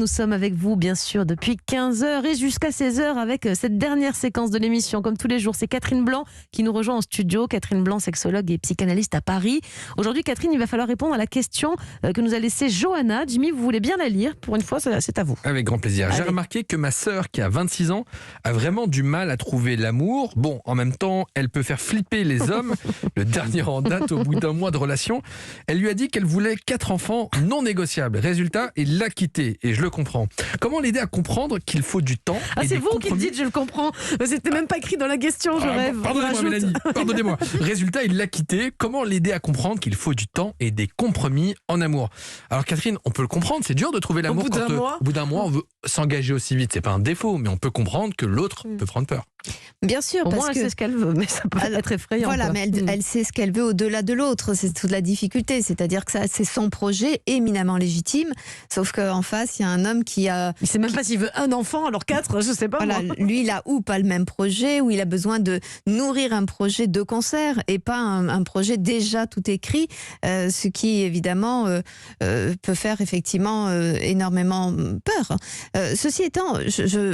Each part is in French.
Nous sommes avec vous, bien sûr, depuis 15h et jusqu'à 16h avec cette dernière séquence de l'émission. Comme tous les jours, c'est Catherine Blanc qui nous rejoint en studio. Catherine Blanc, sexologue et psychanalyste à Paris. Aujourd'hui, Catherine, il va falloir répondre à la question que nous a laissée Johanna. Jimmy, vous voulez bien la lire? Pour une fois, c'est à vous. Avec grand plaisir. Allez. J'ai remarqué que ma sœur, qui a 26 ans, a vraiment du mal à trouver l'amour. Bon, en même temps, elle peut faire flipper les hommes. Le dernier en date, au bout d'un mois de relation, elle lui a dit qu'elle voulait 4 enfants non négociables. Résultat, il l'a quittée, et je le comprends. Comment l'aider à comprendre qu'il faut du temps et c'est des vous qui le compromis? dites, je le comprends. C'était même pas écrit dans la question, je rêve. Pardonnez-moi, Mélanie, pardonnez-moi. Résultat, il l'a quitté. Comment l'aider à comprendre qu'il faut du temps et des compromis en amour? Alors Catherine, on peut le comprendre, c'est dur de trouver l'amour quand au bout d'un mois on veut s'engager aussi vite. C'est pas un défaut, mais on peut comprendre que l'autre peut prendre peur. Bien sûr, Au parce moins, elle que sait ce qu'elle veut, mais ça peut être effrayant. voilà, quoi. mais elle sait ce qu'elle veut au-delà de l'autre. C'est toute la difficulté. C'est-à-dire que ça, c'est son projet éminemment légitime. Sauf qu'en face, il y a un homme qui a. Il sait même pas s'il veut un enfant, alors 4, je sais pas. Voilà, moi. lui, il a ou pas le même projet, ou il a besoin de nourrir un projet de concert et pas un projet déjà tout écrit, ce qui évidemment peut faire effectivement énormément peur. Ceci étant,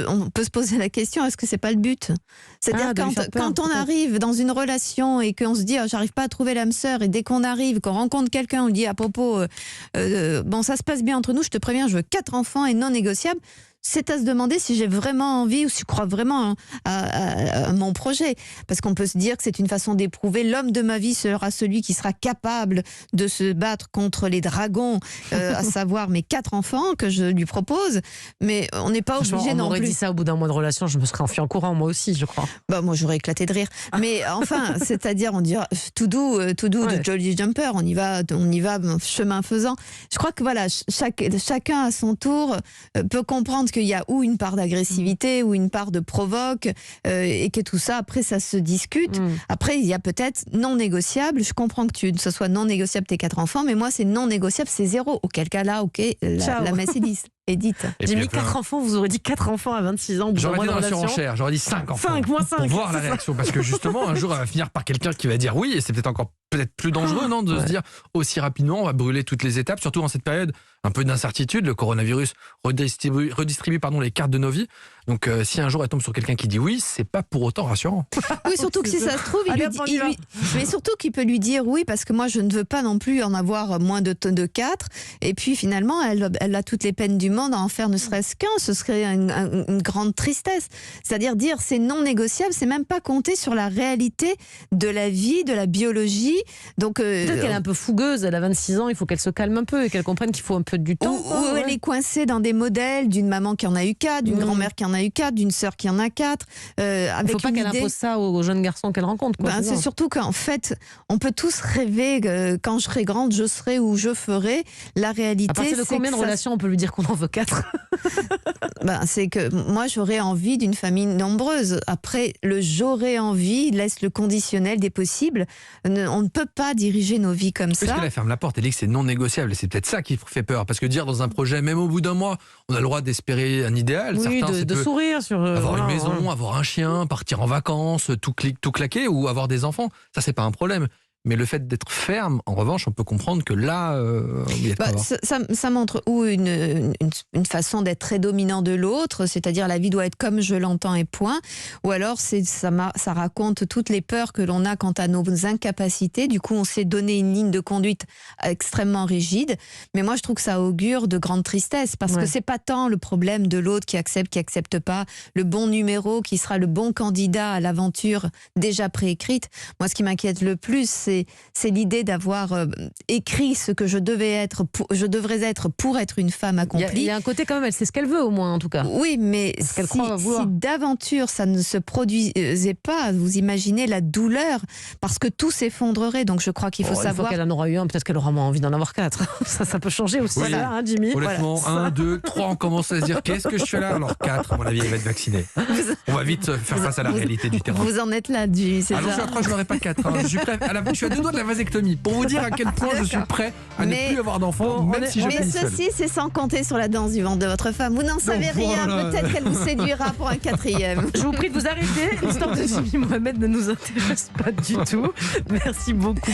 on peut se poser la question, est-ce que c'est pas le but? C'est-à-dire quand on arrive dans une relation et qu'on se dit j'arrive pas à trouver l'âme sœur, et dès qu'on arrive, qu'on rencontre quelqu'un, on dit à propos bon, ça se passe bien entre nous, je te préviens, je veux 4 enfants et non négociables. C'est à se demander si j'ai vraiment envie ou si je crois vraiment à mon projet. Parce qu'on peut se dire que c'est une façon d'éprouver l'homme de ma vie sera celui qui sera capable de se battre contre les dragons, à savoir mes 4 enfants que je lui propose. Mais on n'est pas obligé non plus. On aurait dit ça au bout d'un mois de relation, je me serais enfui en courant, moi aussi, je crois. Bah, moi, j'aurais éclaté de rire. Mais enfin, c'est-à-dire, on dirait tout doux Ouais. de Jolly Jumper. On y va chemin faisant. Je crois que voilà, chacun à son tour peut comprendre qu'il y a ou une part d'agressivité ou une part de provoque et que tout ça, après, ça se discute. Après, il y a peut-être non négociable. Je comprends que ce soit non négociable tes 4 enfants, mais moi, c'est non négociable, c'est 0. Auquel cas là, ok, la messe est dite. J'ai mis 4 enfants, vous aurez dit 4 enfants à 26 ans. J'aurais dit dans la surenchère, j'aurais dit 5 enfants. 5 moins 5. Pour voir la réaction. Parce que justement, un jour, elle va finir par quelqu'un qui va dire oui, et c'est peut-être encore plus dangereux, non, de se dire aussi rapidement, on va brûler toutes les étapes, surtout en cette période un peu d'incertitude. Le coronavirus redistribue les cartes de nos vies. Donc, si un jour elle tombe sur quelqu'un qui dit oui, c'est pas pour autant rassurant. Oui, surtout que si ça se trouve, mais surtout qu'il peut lui dire oui, parce que moi je ne veux pas non plus en avoir moins de 4. Et puis finalement, elle a toutes les peines du monde à en faire ne serait-ce qu'un. Ce serait une grande tristesse. C'est-à-dire dire c'est non négociable, c'est même pas compter sur la réalité de la vie, de la biologie. Donc peut-être qu'elle est un peu fougueuse, elle a 26 ans, il faut qu'elle se calme un peu et qu'elle comprenne qu'il faut un peu du temps. Ou elle est coincée dans des modèles d'une maman qui en a eu 4, d'une grand-mère qui en a eu 4, d'une sœur qui en a 4. Il ne faut pas qu'elle impose ça aux jeunes garçons qu'elle rencontre. C'est surtout qu'en fait, on peut tous rêver que quand je serai grande, je serai ou je ferai. La réalité, à partir de combien de relations on peut lui dire qu'on en veut 4? C'est que moi, j'aurais envie d'une famille nombreuse. Après, le j'aurais envie laisse le conditionnel des possibles. On ne peut pas diriger nos vies comme ça. Parce qu'elle ferme la porte, elle dit que c'est non négociable. Et c'est peut-être ça qui fait peur. Parce que dire dans un projet, même au bout d'un mois, on a le droit d'espérer un idéal. Oui, de sourire sur avoir une maison, avoir un chien, partir en vacances, tout claquer, ou avoir des enfants. Ça, c'est pas un problème. Mais le fait d'être ferme, en revanche, on peut comprendre que là, ça montre ou une façon d'être très dominant de l'autre, c'est-à-dire la vie doit être comme je l'entends et point. Ou alors ça raconte toutes les peurs que l'on a quant à nos incapacités. Du coup, on s'est donné une ligne de conduite extrêmement rigide. Mais moi, je trouve que ça augure de grande tristesse parce que c'est pas tant le problème de l'autre qui accepte pas, le bon numéro qui sera le bon candidat à l'aventure déjà préécrite. Moi, ce qui m'inquiète le plus, c'est l'idée d'avoir écrit ce que je devrais être pour être une femme accomplie. Il y a un côté quand même, elle sait ce qu'elle veut au moins en tout cas. Oui, mais si d'aventure ça ne se produisait pas, vous imaginez la douleur, parce que tout s'effondrerait. Donc je crois qu'il faut savoir. Une fois qu'elle en aura eu un, peut-être qu'elle aura moins envie d'en avoir 4. Ça peut changer aussi, voilà. Là, Jimmy. Honnêtement, voilà. 1, 2, 3, on commence à se dire qu'est-ce que je fais là? Alors 4, à mon avis, elle va être vaccinée. On va vite faire face à la réalité du terrain. Vous en êtes là, Jimmy, c'est ça. Alors je n'aurai pas 4. Je suis prêt je suis à 2 doigts de la vasectomie. Pour vous dire à quel point je suis prêt à ne plus avoir d'enfants, même si je finis seul. Ceci, c'est sans compter sur la danse du ventre de votre femme. Vous n'en savez rien. Peut-être qu'elle vous séduira pour un 4e. Je vous prie de vous arrêter. L'histoire de Jimmy Mohamed ne nous intéresse pas du tout. Merci beaucoup.